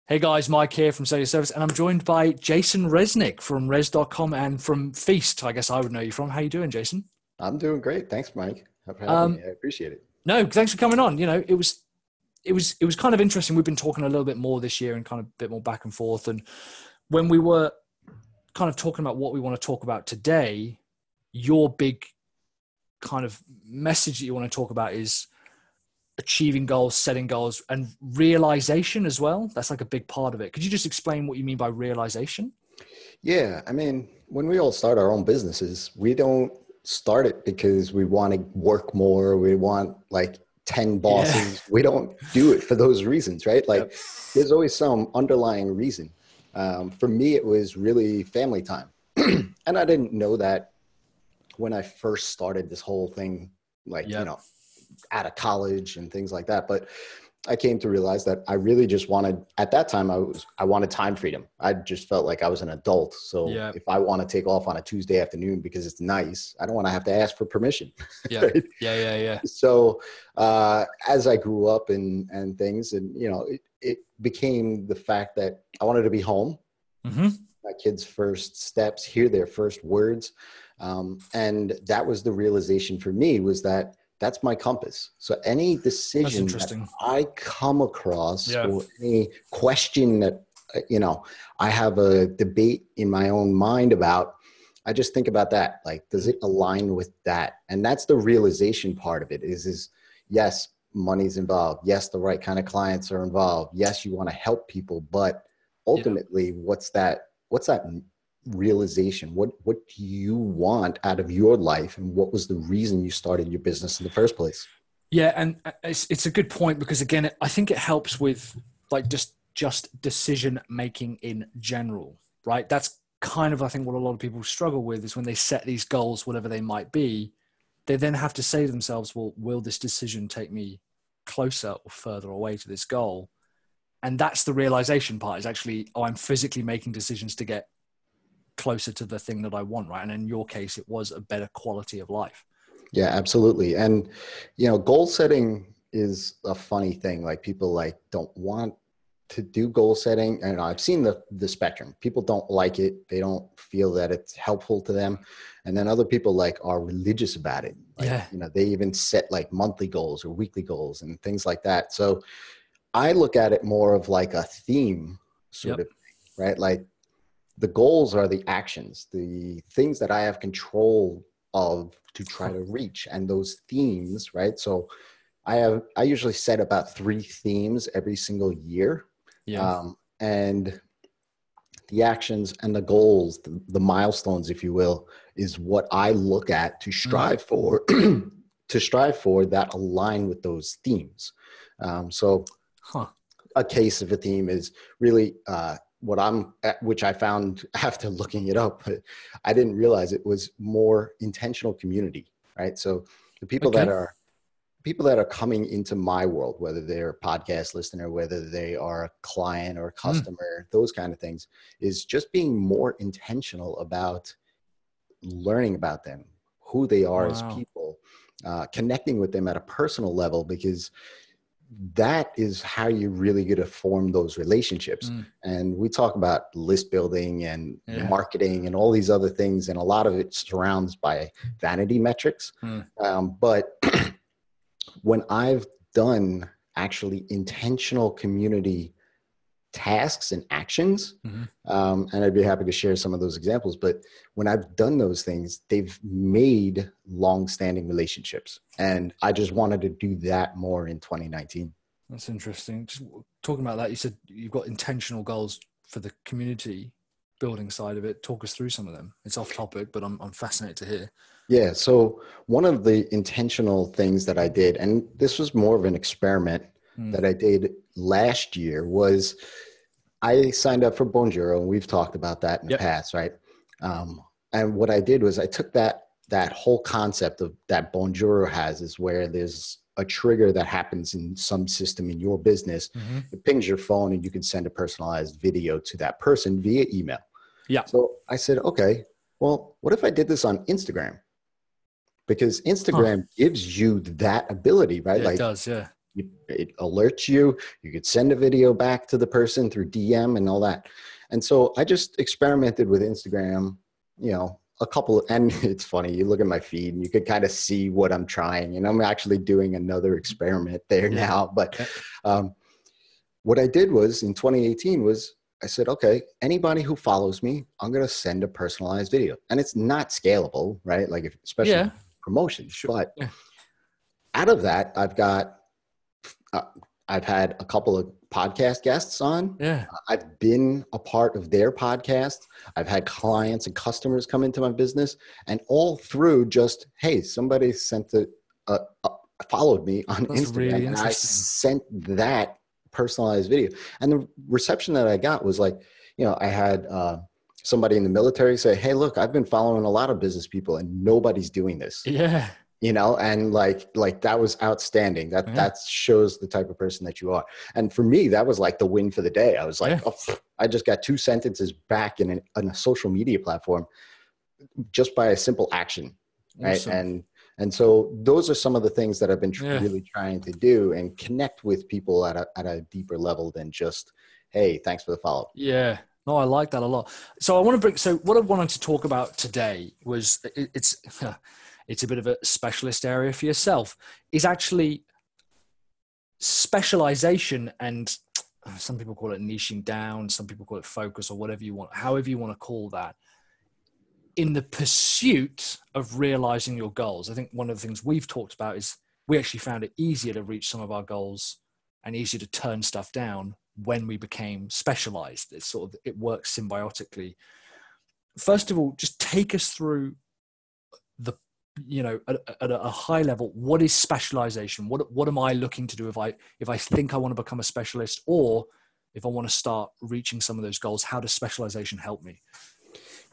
Hey guys, Mike here from Sell Your Service, and I'm joined by Jason Resnick from res.com and from Feast. I guess I would know you from. How you doing, Jason? I'm doing great. Thanks, Mike, for having me. Um, I appreciate it. no, thanks for coming on. It was kind of interesting. We've been talking a little bit more this year and kind of a bit more back and forth. And when we were kind of talking about what we want to talk about today, your big kind of message that you want to talk about is achieving goals, setting goals, and realization as well. That's like a big part of it. Could you just explain what you mean by realization? Yeah, I mean, when we all start our own businesses, we don't start it because we want to work more. We want like 10 Yeah. bosses. We don't do it for those reasons, right? Like Yep. there's always some underlying reason. For me, it was really family time. And I didn't know that when I first started this whole thing, like, Yep. out of college and things like that. But I came to realize that I really just wanted, at that time, I wanted time freedom. I just felt like I was an adult. So Yep. if I want to take off on a Tuesday afternoon because it's nice, I don't want to have to ask for permission. Yep. Right? Yeah. Yeah. Yeah. So as I grew up and things, and it became the fact that I wanted to be home, Mm-hmm. my kids' first steps, hear their first words. And that was the realization for me, was that that's my compass. So any That's decision that interesting. I come across, Yeah. or any question that, I have a debate in my own mind about, I just think about that. Like, does it align with that? And that's the realization part of it is yes, money's involved. Yes, the right kind of clients are involved. Yes, you want to help people, but Yeah. ultimately, what's that realization? What do you want out of your life, and what was the reason you started your business in the first place? Yeah. And it's a good point because again, I think it helps with like just decision making in general, right? That's kind of, I think what a lot of people struggle with is when they set these goals, whatever they might be, they then have to say to themselves, well, will this decision take me closer or further away to this goal? And that's the realization part, is actually, oh, I'm physically making decisions to get closer to the thing that I want, right? And in your case, it was a better quality of life. Yeah, absolutely. And goal setting is a funny thing. Like, people like don't want to do goal setting. And I've seen the spectrum. People don't like it. They don't feel that it's helpful to them. And then other people like are religious about it. Like, Yeah. they even set like monthly goals or weekly goals and things like that. So I look at it more of like a theme sort Yep. of thing, right? Like, the goals are the actions, the things that I have control of to try to reach, and those themes, right? So I usually set about 3 themes every single year. Yeah. And the actions and the goals, the milestones, if you will, is what I look at to Mm. strive for, to strive for that align with those themes. So Huh. a case of a theme is really what I'm at, which I found after looking it up, but I didn't realize it was more intentional community, right? So the Okay. people that are coming into my world, whether they're a podcast listener, whether they are a client or a Mm. customer, those kind of things, is just being more intentional about learning about them, who they are as Wow. people, connecting with them at a personal level, because that is how you're really going to form those relationships. Mm. And we talk about list building and Yeah. marketing and all these other things, and a lot of it surrounds by vanity metrics. Mm. But when I've done actually intentional community tasks and actions, Mm-hmm. and I'd be happy to share some of those examples, but when I've done those things, they've made long-standing relationships. And I just wanted to do that more in 2019. That's interesting. Just talking about that, you said you've got intentional goals for the community building side of it. Talk us through some of them. It's off topic, but I'm fascinated to hear. Yeah. So one of the intentional things that I did, and this was more of an experiment Mm. that I did last year, was I signed up for Bonjoro, and we've talked about that in the Yep. past, right? And what I did was I took that whole concept of that Bonjoro has, is where there's a trigger that happens in some system in your business. Mm-hmm. It pings your phone, and you can send a personalized video to that person via email. Yeah. So I said, okay, well, what if I did this on Instagram? Because Huh. Instagram gives you that ability, right? Yeah, it Like, does. Yeah. It alerts you. You could send a video back to the person through DM and all that. And so I just experimented with Instagram, a couple, and it's funny, you look at my feed and you could kind of see what I'm trying, and I'm actually doing another experiment there now. But what I did was in 2018 was I said, okay, anybody who follows me, I'm going to send a personalized video. And it's not scalable, right? Like especially promotions. Sure. But out of that, I've had a couple of podcast guests on. Yeah. I've been a part of their podcast. I've had clients and customers come into my business, and all through just, hey, somebody followed me on That's Instagram, really and I sent that personalized video. And the reception that I got was like, I had somebody in the military say, hey, look, I've been following a lot of business people and nobody's doing this. Yeah. And like that was outstanding. That shows the type of person that you are. And for me, that was like the win for the day. I was like, I just got 2 sentences back in a social media platform just by a simple action. Right. Awesome. And so those are some of the things that I've been really trying to do and connect with people at a deeper level than just, hey, thanks for the follow. Yeah. No, I like that a lot. So what I wanted to talk about today was it's a bit of a specialist area for yourself, is actually specialization. And some people call it niching down. Some people call it focus, or whatever you want, however you want to call that, in the pursuit of realizing your goals. I think one of the things we've talked about is we actually found it easier to reach some of our goals and easier to turn stuff down when we became specialized. It works symbiotically. First of all, just take us through at a high level, what is specialization? What am I looking to do if I think I want to become a specialist, or if I want to start reaching some of those goals? How does specialization help me?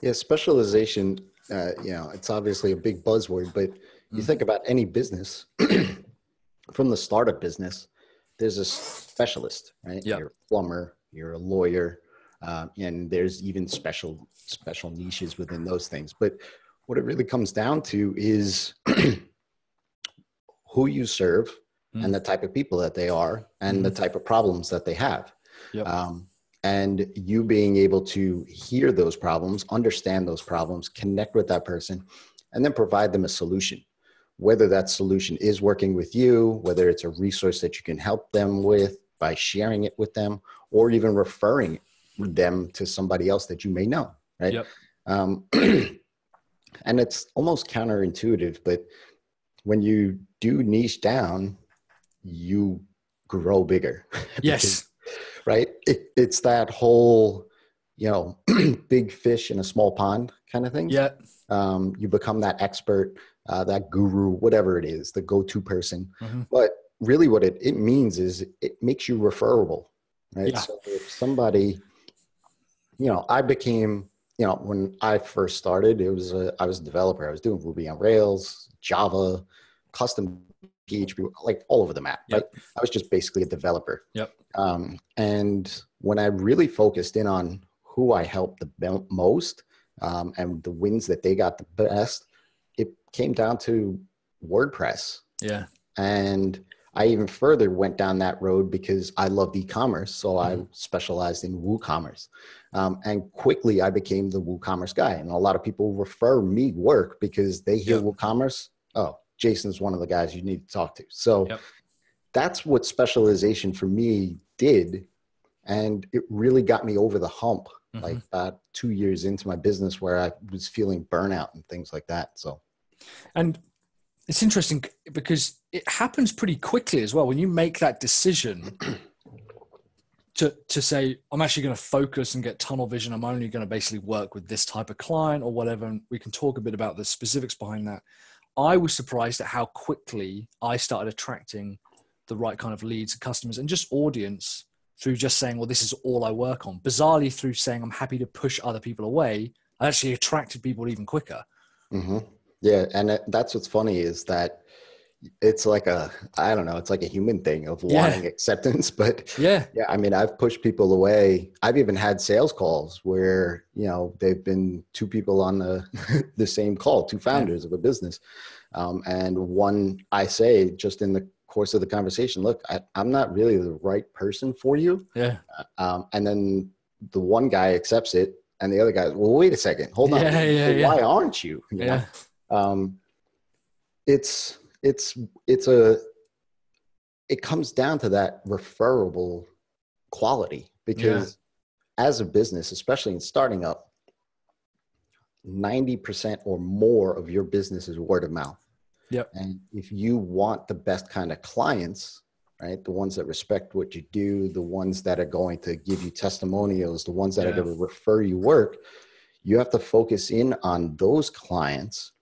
Yeah, specialization, it's obviously a big buzzword, but you think about any business, from the startup business, there's a specialist, right? Yep. You're a plumber, you're a lawyer, and there's even special niches within those things. But what it really comes down to is who you serve and the type of people that they are and the type of problems that they have. Yep. And you being able to hear those problems, understand those problems, connect with that person, and then provide them a solution. Whether that solution is working with you, whether it's a resource that you can help them with by sharing it with them, or even referring them to somebody else that you may know, right? Yep. And it's almost counterintuitive, but when you do niche down, you grow bigger. Yes. Right? It's that whole, big fish in a small pond kind of thing. Yeah. You become that expert, that guru, whatever it is, the go-to person. But really what it means is it makes you referable, right? Yeah. So if somebody, I became, when I first started, I was a developer. I was doing Ruby on Rails, Java, custom PHP, like all over the map, right? I was just basically a developer. Yep. And when I really focused in on who I helped the most, and the wins that they got the best, it came down to WordPress. Yeah. And I even further went down that road because I loved e-commerce. So I specialized in WooCommerce. And quickly I became the WooCommerce guy. And a lot of people refer me work because they hear WooCommerce. Oh, Jason's one of the guys you need to talk to. So that's what specialization for me did. And it really got me over the hump, like about 2 years into my business where I was feeling burnout and things like that. So, and it's interesting because it happens pretty quickly as well. When you make that decision to say, I'm actually going to focus and get tunnel vision, I'm only going to basically work with this type of client or whatever. And we can talk a bit about the specifics behind that. I was surprised at how quickly I started attracting the right kind of leads and customers and just audience through just saying, well, this is all I work on. Bizarrely, through saying I'm happy to push other people away, I actually attracted people even quicker. Yeah. And that's what's funny is that it's like it's like a human thing of wanting acceptance. But I mean, I've pushed people away. I've even had sales calls where, they've been 2 people on the same call, 2 founders of a business. And one, I say just in the course of the conversation, look, I'm not really the right person for you. Yeah. And then the one guy accepts it, and the other guy, well, wait a second, hold on. Yeah, yeah, yeah. Why aren't you? You Yeah. know? It's it comes down to that referable quality, because as a business, especially in starting up, 90% or more of your business is word of mouth. Yep. And if you want the best kind of clients, right, the ones that respect what you do, the ones that are going to give you testimonials, the ones that are going to refer you work, you have to focus in on those clients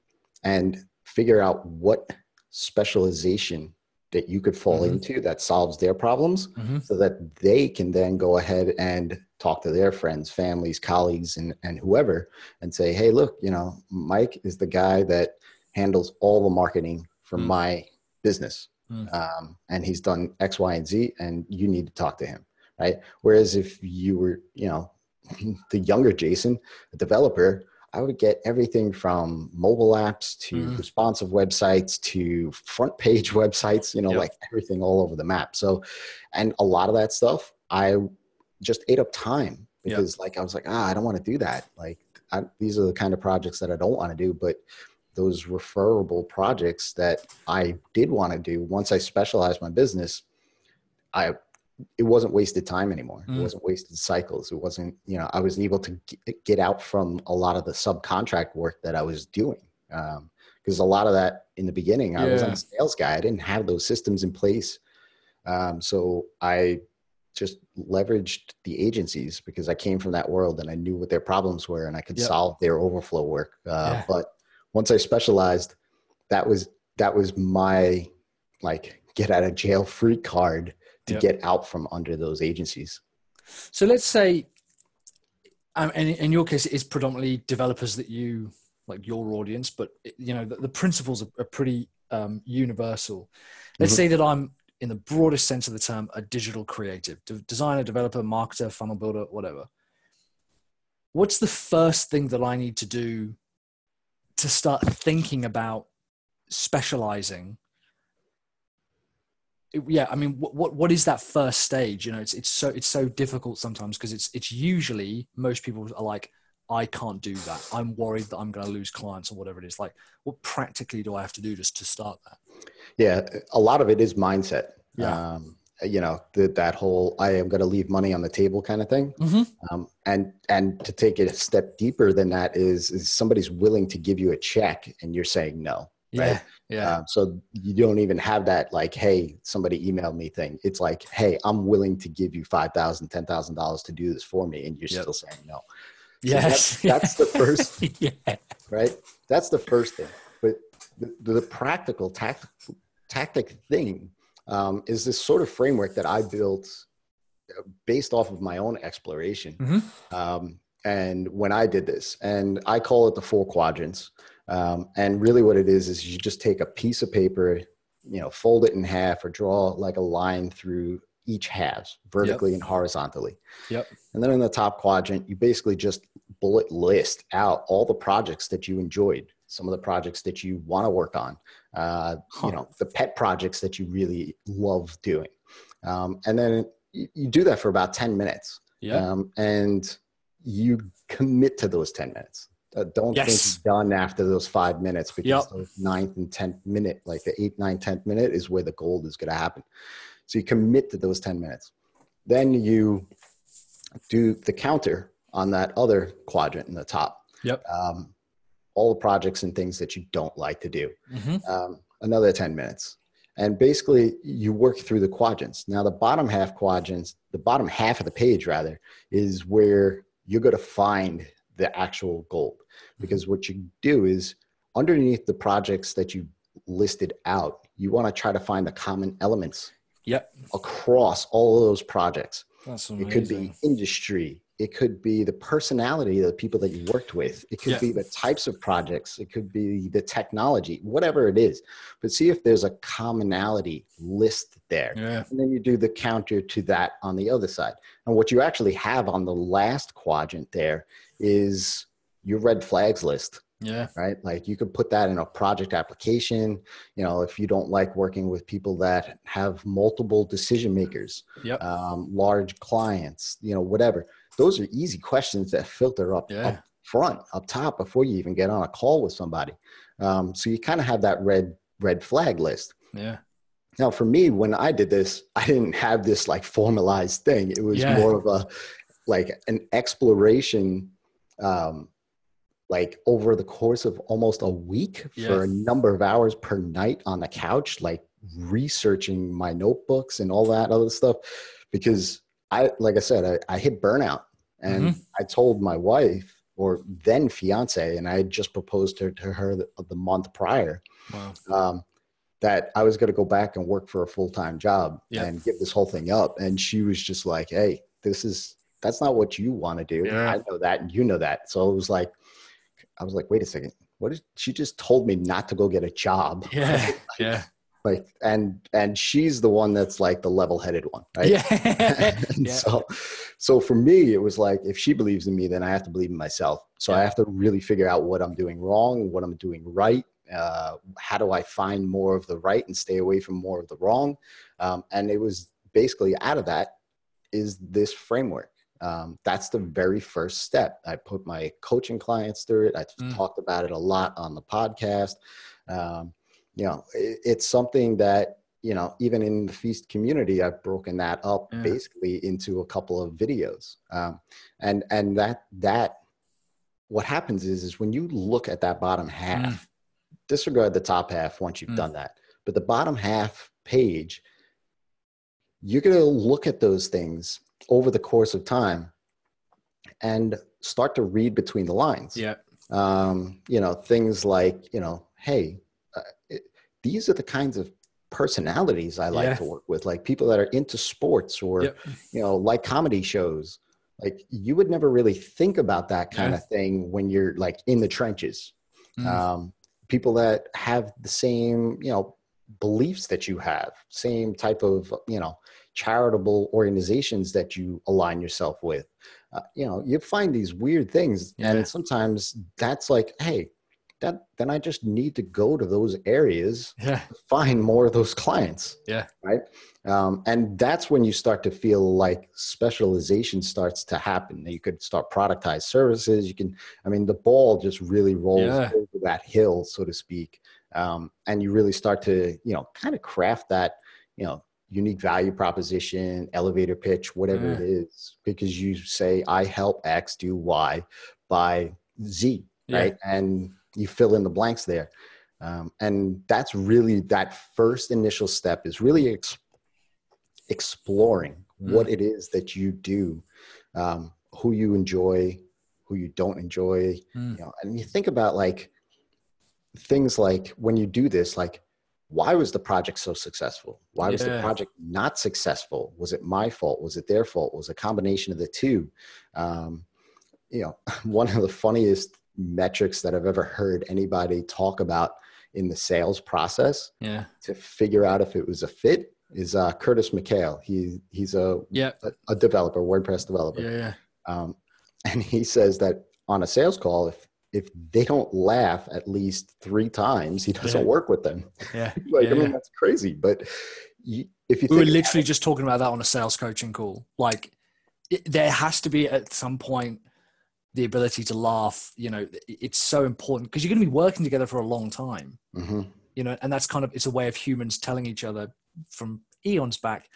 and figure out what specialization that you could fall into that solves their problems, so that they can then go ahead and talk to their friends, families, colleagues, and whoever, and say, hey, look, you know, Mike is the guy that handles all the marketing for my business. And he's done X, Y, and Z, and you need to talk to him. Right. Whereas if you were, you know, the younger Jason, a developer, I would get everything from mobile apps to responsive websites to front page websites, you know, like everything all over the map. So, and a lot of that stuff, I just ate up time because like, I was like, I don't want to do that. Like these are the kind of projects that I don't want to do, but those referable projects that I did want to do, once I specialized my business, it wasn't wasted time anymore. It wasn't wasted cycles. It wasn't, you know, I was able to get out from a lot of the subcontract work that I was doing. Because a lot of that in the beginning, I wasn't a sales guy. I didn't have those systems in place. So I just leveraged the agencies because I came from that world and I knew what their problems were and I could solve their overflow work. But once I specialized, that was my like get out of jail free card to get out from under those agencies. So let's say, and in your case, it's predominantly developers that you, like your audience, but you know, the principles are pretty universal. Let's say that I'm, in the broadest sense of the term, a digital creative, designer, developer, marketer, funnel builder, whatever. What's the first thing that I need to do to start thinking about specializing? I mean, what is that first stage? You know, it's so difficult sometimes because it's usually most people are like, I can't do that. I'm worried that I'm going to lose clients or whatever it is. Like, what practically do I have to do just to start that? Yeah, a lot of it is mindset. Yeah. You know, that whole I am going to leave money on the table kind of thing. And to take it a step deeper than that is somebody's willing to give you a check and you're saying no. Right. So you don't even have that like, hey, somebody emailed me thing. It's like, hey, I'm willing to give you $5,000, $10,000 to do this for me. And you're still saying no. So that's the first, right? That's the first thing. But the practical tactic thing is this sort of framework that I built based off of my own exploration. And when I did this, and I call it the 4 quadrants. And really what it is you just take a piece of paper, you know, fold it in half or draw like a line through each halves vertically and horizontally. And then in the top quadrant, you basically just bullet list out all the projects that you enjoyed, some of the projects that you want to work on, you know, the pet projects that you really love doing. And then you do that for about 10 minutes. And you commit to those 10 minutes. Don't think you're done after those 5 minutes, because those 9th and 10th minute, like the 8th, 9th, 10th minute is where the gold is going to happen. So you commit to those 10 minutes. Then you do the counter on that other quadrant in the top. All the projects and things that you don't like to do. Another 10 minutes. And basically you work through the quadrants. Now the bottom half quadrants, the bottom half of the page rather, is where you're going to find the actual gold. Because what you do is underneath the projects that you listed out, you want to try to find the common elements across all of those projects. That's amazing. It could be industry. It could be the personality of the people that you worked with. It could be the types of projects. It could be the technology, whatever it is. But see if there's a commonality list there. And then you do the counter to that on the other side. And what you actually have on the last quadrant there is your red flags list. Yeah. right? Like you could put that in a project application. You know, if you don't like working with people that have multiple decision makers, Yep. large clients, you know, whatever. Those are easy questions that filter Yeah. up front, up top, before you even get on a call with somebody. So you kind of have that red flag list. Yeah. Now, for me, when I did this, I didn't have this like formalized thing. It was Yeah. more of a like an exploration, um, like over the course of almost a week Yeah. for a number of hours per night on the couch, like researching my notebooks and all that other stuff. Because like I said, I hit burnout, and Mm-hmm. I told my wife, or then fiance, and I had just proposed to her the month prior. Wow. Um, that I was going to go back and work for a full-time job Yep. and give this whole thing up. And she was just like, hey, that's not what you want to do. Yeah. I know that. And you know that. So it was like, I was like, wait a second. What is, she just told me not to go get a job. Yeah. Right? Yeah. Like, and she's the one that's like the level-headed one. Right. Yeah. And Yeah. so for me, it was like, if she believes in me, then I have to believe in myself. So I Yeah. have to really figure out what I'm doing wrong, what I'm doing right. How do I find more of the right and stay away from more of the wrong? And it was basically out of that is this framework. That's the very first step. I put my coaching clients through it. I Mm. talked about it a lot on the podcast. You know, it's something that, you know, even in the Feast community, I've broken that up Yeah. basically into a couple of videos. And that what happens is when you look at that bottom half, disregard the top half once you've done that, but the bottom half page, you're going to look at those things over the course of time and start to read between the lines. Yeah. You know, things like, you know, hey, these are the kinds of personalities I like Yeah. to work with, like people that are into sports or, Yep. you know, like comedy shows. Like you would never really think about that kind Yeah. of thing when you're like in the trenches. People that have the same, you know, beliefs that you have, same type of, you know, charitable organizations that you align yourself with. You know, you find these weird things, Yeah. and sometimes that's like, hey, then I just need to go to those areas Yeah. to find more of those clients. Yeah. Right. And that's when you start to feel like specialization starts to happen. You could start productized services. You can, I mean, the ball just really rolls Yeah. over that hill, so to speak. And you really start to, you know, kind of craft that, you know, unique value proposition, elevator pitch, whatever it Yeah. is, because you say, I help X do Y by Z. Yeah. Right. And you fill in the blanks there. And that's really that first initial step is really exploring what it is that you do, who you enjoy, who you don't enjoy, you know, and you think about like things like when you do this, like, why was the project so successful? Why was the Yeah. project not successful? Was it my fault? Was it their fault? Was it a combination of the two? You know, one of the funniest metrics that I've ever heard anybody talk about in the sales process Yeah. to figure out if it was a fit is Curtis McHale. He's a developer, WordPress developer. Yeah. And he says that on a sales call, if they don't laugh at least 3 times, he doesn't work with them. Yeah. Like, I mean, that's crazy. But if you We were think literally just talking about that on a sales coaching call. Like there has to be at some point the ability to laugh. You know, it's so important because you're going to be working together for a long time, you know, and that's kind of, it's a way of humans telling each other from eons back,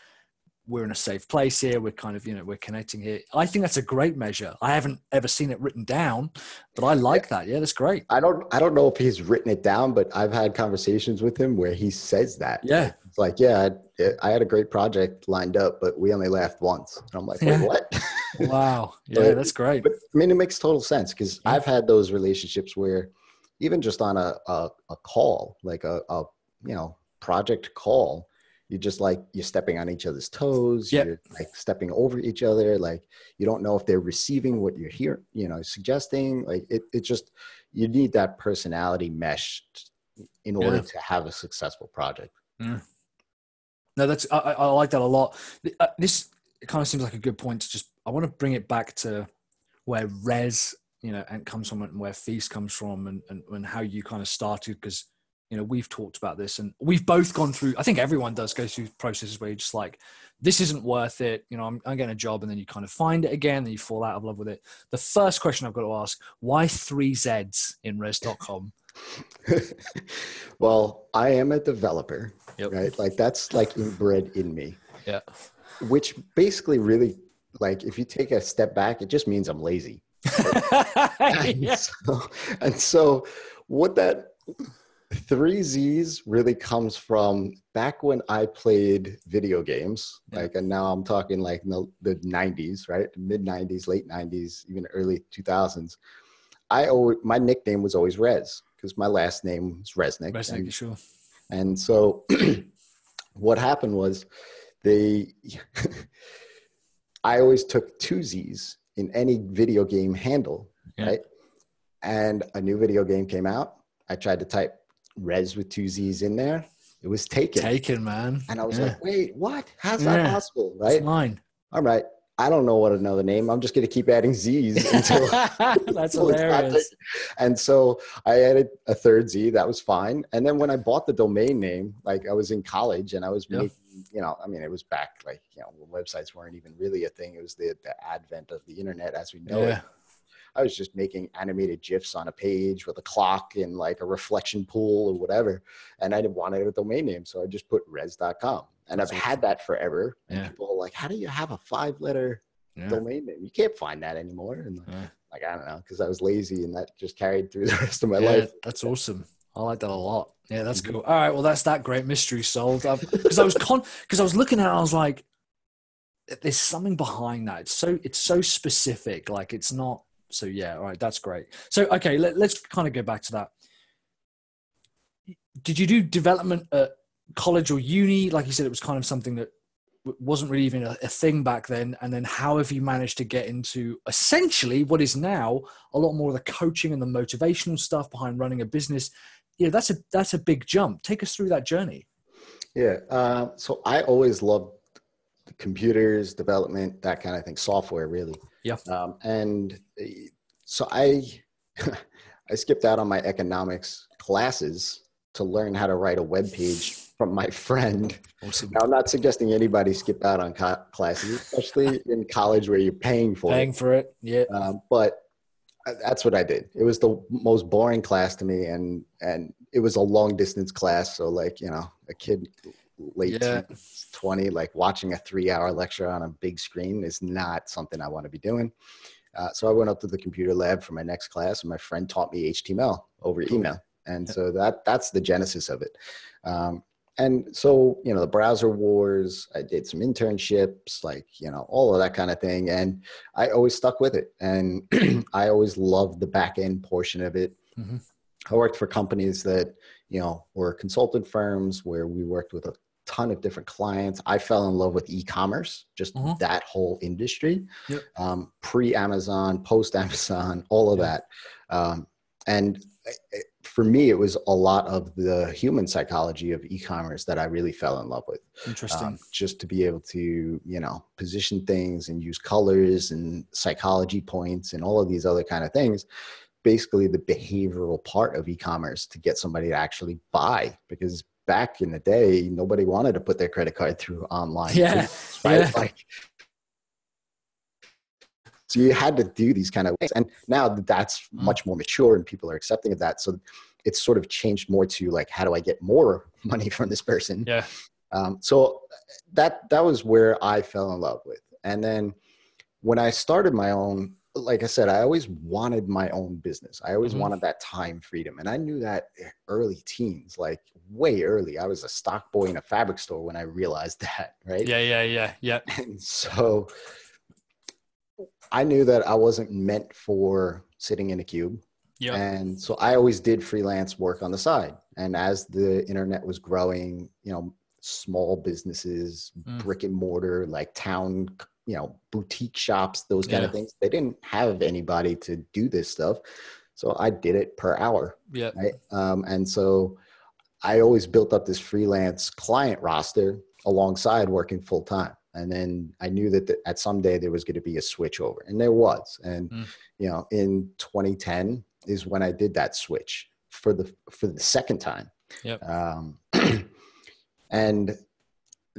we're in a safe place here. We're kind of, you know, we're connecting here. I think that's a great measure. I haven't ever seen it written down, but I like that. Yeah, that's great. I don't know if he's written it down, but I've had conversations with him where he says that. Yeah. It's like, yeah, I had a great project lined up, but we only laughed once. And I'm like, wait, what? Wow. Yeah, that's great. But I mean, it makes total sense because I've had those relationships where even just on a call, like a you know, project call, you're just like, you're stepping on each other's toes. Yep. You're like stepping over each other. Like you don't know if they're receiving what you're here, you know, suggesting. Like it just, you need that personality mesh in order to have a successful project. No, that's, I like that a lot. This kind of seems like a good point to just, I want to bring it back to where Res and comes from and where feast comes from and how you kind of started. Because, we've talked about this and we've both gone through, I think everyone does go through processes where you're just like, this isn't worth it. I'm getting a job, and then you kind of find it again and you fall out of love with it. The first question I've got to ask, why 3 Zs in res.com? Well, I am a developer, Yep. right? Like that's like inbred in me. Yeah. Which basically really, like, if you take a step back, it just means I'm lazy. Right? Yeah. And so what that 3 Z's really comes from back when I played video games, like, and now I'm talking like the 90s, right? Mid 90s, late 90s, even early 2000s. My nickname was always Rez because my last name was Resnick. Resnick, sure. And so what happened was I always took 2 Z's in any video game handle, right? And a new video game came out. I tried to type Rez with 2 Z's in there. It was taken. Taken, man. And I was like, wait, what? How's that possible, right? It's mine. All right. I don't know what another name. I'm just going to keep adding Z's until that's hilarious. And so I added a 3rd Z. That was fine. And then when I bought the domain name, like I was in college and I was making, it was back like, websites weren't even really a thing. It was the advent of the internet as we know it. I was just making animated GIFs on a page with a clock and like a reflection pool or whatever. And I didn't want a domain name. So I just put res.com. And I've had that forever. And people are like, how do you have a 5-letter domain name? You can't find that anymore. And like, I don't know, because I was lazy and that just carried through the rest of my life. That's awesome. I like that a lot. Yeah, that's cool. All right. Well, that's that great mystery solved. Because I was looking at it, I was like, there's something behind that. It's so specific. Like it's not. So yeah, all right, that's great. So okay, let's kind of go back to that. Did you do development at college or uni? Like you said, it was kind of something that wasn't really even a thing back then. And then how have you managed to get into essentially what is now a lot more of the coaching and the motivational stuff behind running a business? Yeah, that's a big jump. Take us through that journey. Yeah. So I always loved computers, development, that kind of thing, software really. Yeah. And so I skipped out on my economics classes to learn how to write a web page from my friend. Awesome. Now, I'm not suggesting anybody skip out on classes, especially in college where you're paying for it. Yeah. But that's what I did. It was the most boring class to me. And it was a long distance class. So like, a kid late 20, like watching a 3-hour lecture on a big screen is not something I want to be doing. So I went up to the computer lab for my next class and my friend taught me HTML over email. And so that's the genesis of it. And so, the browser wars, I did some internships, like, all of that kind of thing. And I always stuck with it. And I always loved the back end portion of it. Mm-hmm. I worked for companies that, were consultant firms where we worked with a ton of different clients. I fell in love with e-commerce, just that whole industry, pre-Amazon, post-Amazon, all of that. And for me, it was a lot of the human psychology of e-commerce that I really fell in love with. Interesting. Just to be able to, position things and use colors and psychology points and all of these other kind of things. Basically the behavioral part of e-commerce to get somebody to actually buy, because back in the day, nobody wanted to put their credit card through online. Yeah. Right? Yeah. Like, so you had to do these kind of ways. And now that's much more mature and people are accepting of that. So it's sort of changed more to like, how do I get more money from this person? Yeah. So that was where I fell in love with. And then when I started my own, like I said, I always wanted my own business. I always wanted that time freedom. And I knew that early teens, like way early. I was a stock boy in a fabric store when I realized that, right? Yeah. And so I knew that I wasn't meant for sitting in a cube. Yeah. And so I always did freelance work on the side. And as the internet was growing, small businesses, brick and mortar, like town, boutique shops, those kind of things, they didn't have anybody to do this stuff. So I did it per hour. Yeah. Right? And so I always built up this freelance client roster alongside working full time. And then I knew that at some day there was going to be a switch over, and there was. And, you know, in 2010 is when I did that switch for the second time. Yep. And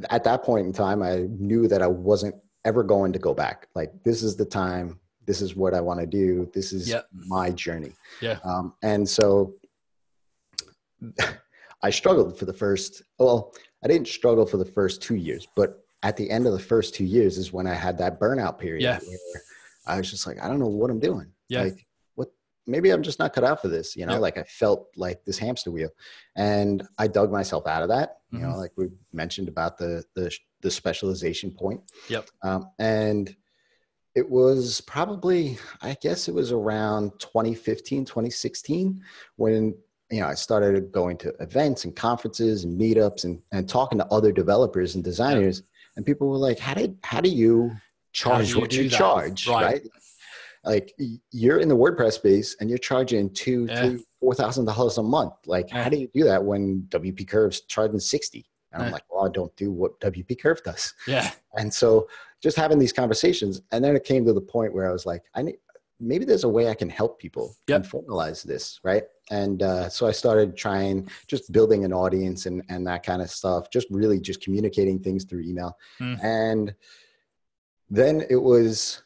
at that point in time, I knew that I wasn't ever going to go back. Like, this is the time. This is what I want to do. This is my journey. Yeah. And so I struggled for the first, well, I didn't struggle for the first 2 years, but at the end of the first 2 years is when I had that burnout period where I was just like, I don't know what I'm doing. Like, maybe I'm just not cut out for this, you know, like I felt like this hamster wheel, and I dug myself out of that, you know, like we mentioned about the specialization point. And it was probably, I guess it was around 2015, 2016 when, you know, I started going to events and conferences and meetups and talking to other developers and designers, and people were like, how do you charge what you charge? Right? Like, you're in the WordPress space and you're charging $2,000, $3,000, $4,000 a month. Like, how do you do that when WP Curve's charging 60? And I'm like, well, I don't do what WP Curve does. And so just having these conversations, and then it came to the point where I was like, maybe there's a way I can help people and formalize this. Right. And so I started trying, just building an audience and that kind of stuff, just really just communicating things through email. And then it was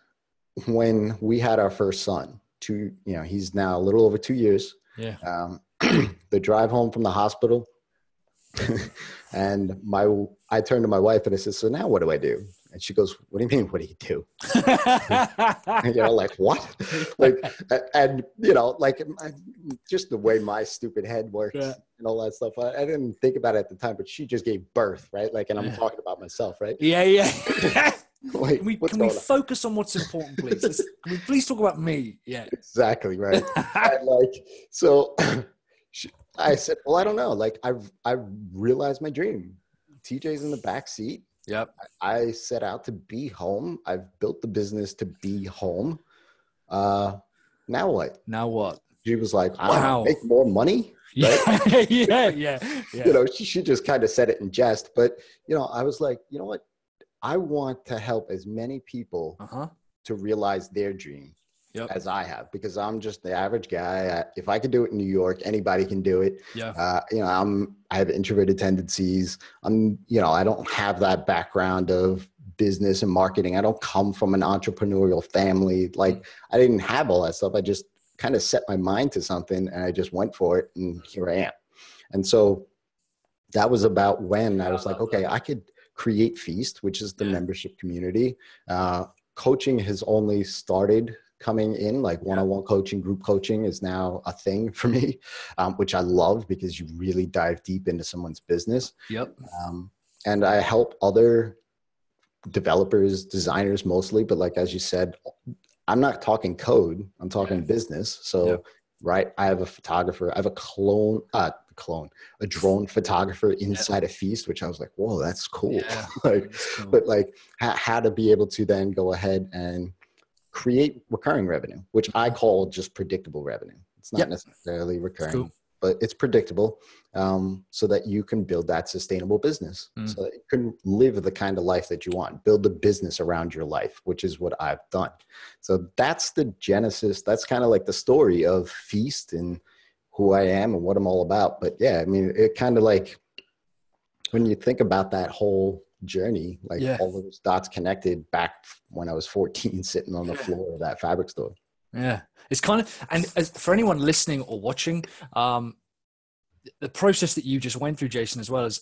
when we had our first son, you know, he's now a little over 2 years. The drive home from the hospital, and I turned to my wife and I said, so now what do I do? And she goes, what do you mean, what do you do? And, you know, like, what? Like, and, you know, like, just the way my stupid head works and all that stuff. I didn't think about it at the time, but she just gave birth, right? Like, and I'm talking about myself, right? Like, can we focus on what's important, please? Can we please talk about me? Exactly, right. And like, so I said, well, I don't know. Like, I've realized my dream. TJ's in the back seat. I set out to be home. I've built the business to be home. Now what? She was like, I don't know, make more money. Right? You know, she just kind of said it in jest, but, you know, I was like, you know what? I want to help as many people to realize their dream as I have, because I'm just the average guy. If I could do it in New York, anybody can do it. You know, I have introverted tendencies. You know, I don't have that background of business and marketing. I don't come from an entrepreneurial family. Like, I didn't have all that stuff. I just kind of set my mind to something and I just went for it, and here I am. And so that was about when I was like, okay, I could create Feast, which is the membership community. Coaching has only started coming in, like one-on-one coaching, group coaching is now a thing for me, which I love because you really dive deep into someone's business. And I help other developers, designers mostly, but like, as you said, I'm not talking code, I'm talking business. So, right, I have a photographer, I have a drone photographer inside of Feast, which I was like, whoa, that's cool. Like, that's cool. But like, how to be able to then go ahead and create recurring revenue, which I call just predictable revenue. It's not necessarily recurring, but it's predictable, so that you can build that sustainable business, so that you can live the kind of life that you want, build a business around your life, which is what I've done. So that's the genesis. That's kind of like the story of Feast and who I am and what I'm all about. But yeah, I mean, it kind of like, when you think about that whole journey, like all of those dots connected back when I was 14, sitting on the floor of that fabric store. It's kind of, and as for anyone listening or watching, the process that you just went through, Jason, as well, is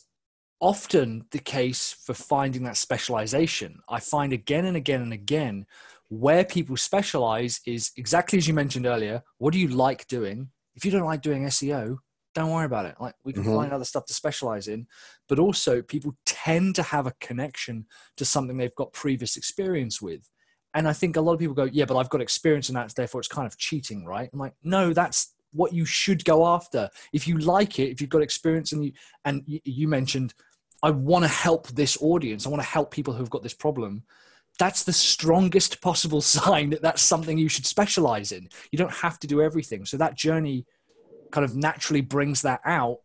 often the case for finding that specialization. I find again and again and again where people specialize is exactly as you mentioned earlier. What do you like doing? If you don't like doing SEO, don't worry about it. Like, we can find other stuff to specialize in, but also people tend to have a connection to something they've got previous experience with. And I think a lot of people go, yeah, but I've got experience in that, therefore it's kind of cheating, right? I'm like, no, that's what you should go after. If you like it, if you've got experience, and you mentioned, I want to help this audience, I want to help people who've got this problem. That's the strongest possible sign that that's something you should specialize in. You don't have to do everything. So that journey kind of naturally brings that out,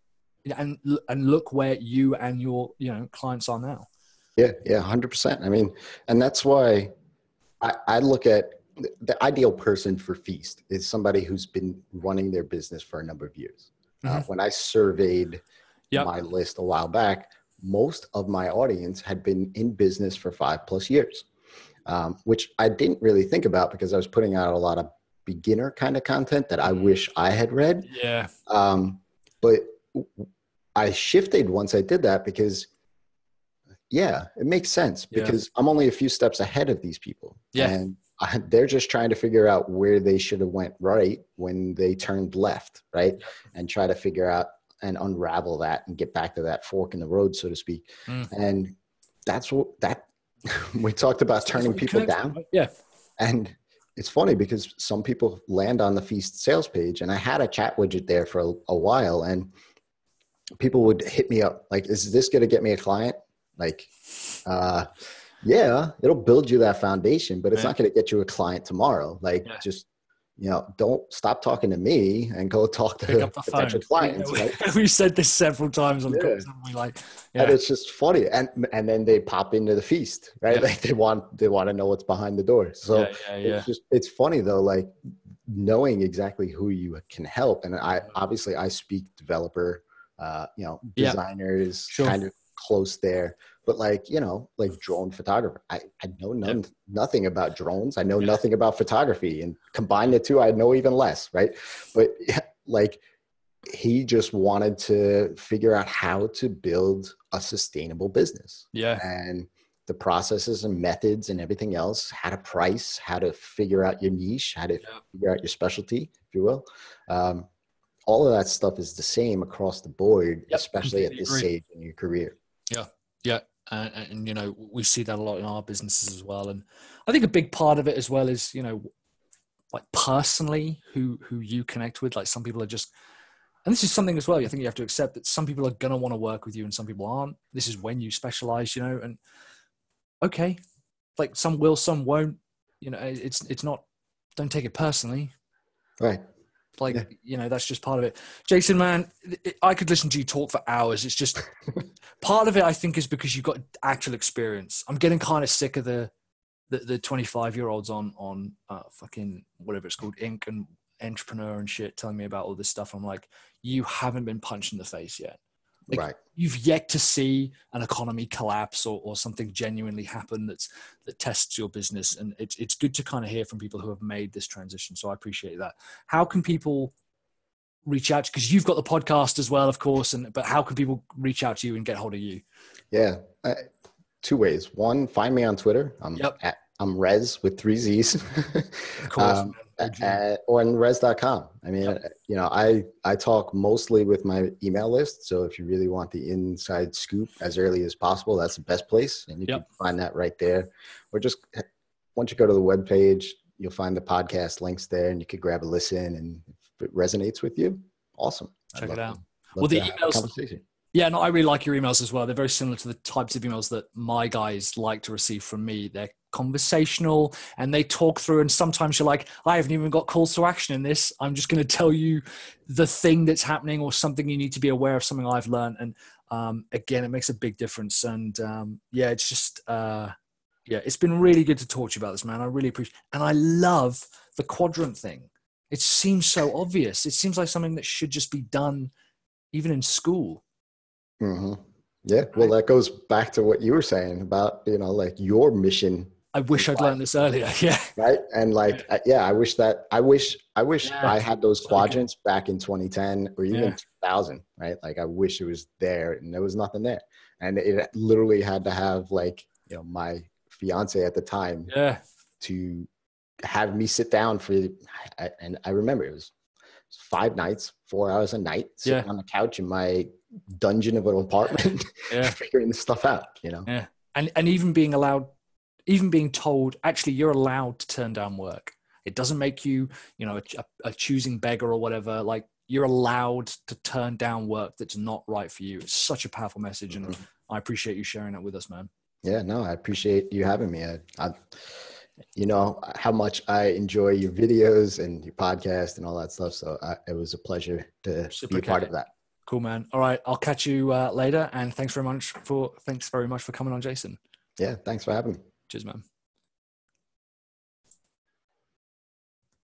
and look where you and your clients are now. Yeah, 100%. I mean, and that's why I look at the ideal person for Feast is somebody who's been running their business for a number of years. When I surveyed Yep. my list a while back, most of my audience had been in business for 5+ years, which I didn't really think about because I was putting out a lot of beginner kind of content that I wish I had read. Yeah. But I shifted once I did that because yeah, it makes sense because I'm only a few steps ahead of these people. Yeah. And they're just trying to figure out where they should have went right when they turned left, right? Yep. And try to figure out and unravel that and get back to that fork in the road, so to speak. And that's what we talked about, turning people down. Yeah. And it's funny because some people land on the Feast sales page, and I had a chat widget there for a while, and people would hit me up like, is this going to get me a client? Like, yeah, it'll build you that foundation, but it's not going to get you a client tomorrow. Like, just, don't stop talking to me and go talk to potential clients. Right? We've said this several times on calls, and we like, and it's just funny. And then they pop into the Feast, right? Yeah. Like they want to know what's behind the door. So it's funny though, like knowing exactly who you can help. And I speak developer, designers, kind of close there, but like drone photographer, I know nothing about drones. I know nothing about photography, and combine the two, I know even less, right? But like he just wanted to figure out how to build a sustainable business, and the processes and methods and everything else, how to price, how to figure out your niche, how to figure out your specialty, if you will. All of that stuff is the same across the board, especially at this stage in your career. Yeah. And we see that a lot in our businesses as well. And I think a big part of it as well is, like personally who you connect with. Like some people are just, and this is something as well, I think you have to accept that some people are going to want to work with you and some people aren't. This is when you specialize, and okay, like some will, some won't, it's not, don't take it personally. Right. Like, that's just part of it. Jason, man, I could listen to you talk for hours. It's just part of it, I think, is because you've got actual experience. I'm getting kind of sick of the 25-year-olds on fucking whatever it's called, Inc. and Entrepreneur and shit, telling me about all this stuff. I'm like, you haven't been punched in the face yet. Like, right. You've yet to see an economy collapse or something genuinely happen that tests your business. And it's good to kind of hear from people who have made this transition. So I appreciate that. How can people reach out? Because you've got the podcast as well, of course. But how can people reach out to you and get hold of you? Yeah. 2 ways. One, find me on Twitter. I'm Rez with 3 Z's. Of course. Or on res.com. I mean, I talk mostly with my email list. So if you really want the inside scoop as early as possible, that's the best place. And you can find that right there. Or just once you go to the webpage, you'll find the podcast links there and you could grab a listen. And if it resonates with you, awesome. Check it out. Well, the emails. Yeah, no, I really like your emails as well. They're very similar to the types of emails that my guys like to receive from me. They're conversational and they talk through, and sometimes you're like, I haven't even got calls to action in this. I'm just going to tell you the thing that's happening or something you need to be aware of, something I've learned. And again, it makes a big difference. And it's just, it's been really good to talk to you about this, man. I really appreciate it. And I love the quadrant thing. It seems so obvious. It seems like something that should just be done even in school. Mm-hmm. Yeah. Well, that goes back to what you were saying about, like your mission. I wish I'd learned this earlier. Yeah. Right. And like, I wish I had those quadrants back in 2010 or even 2000, right? Like I wish it was there and there was nothing there. And it literally had to have like, my fiance at the time to have me sit down and I remember it was 5 nights, 4 hours a night, sitting on the couch in my dungeon of an apartment, figuring this stuff out, Yeah. And even being told, actually, you're allowed to turn down work. It doesn't make you, a choosing beggar or whatever. Like you're allowed to turn down work that's not right for you. It's such a powerful message. And I appreciate you sharing it with us, man. Yeah, no, I appreciate you having me. You know how much I enjoy your videos and your podcast and all that stuff. So it was a pleasure to be a part of that. Cool, man. All right. I'll catch you later. And thanks very much for coming on, Jason. Yeah. Thanks for having me. Cheers, man.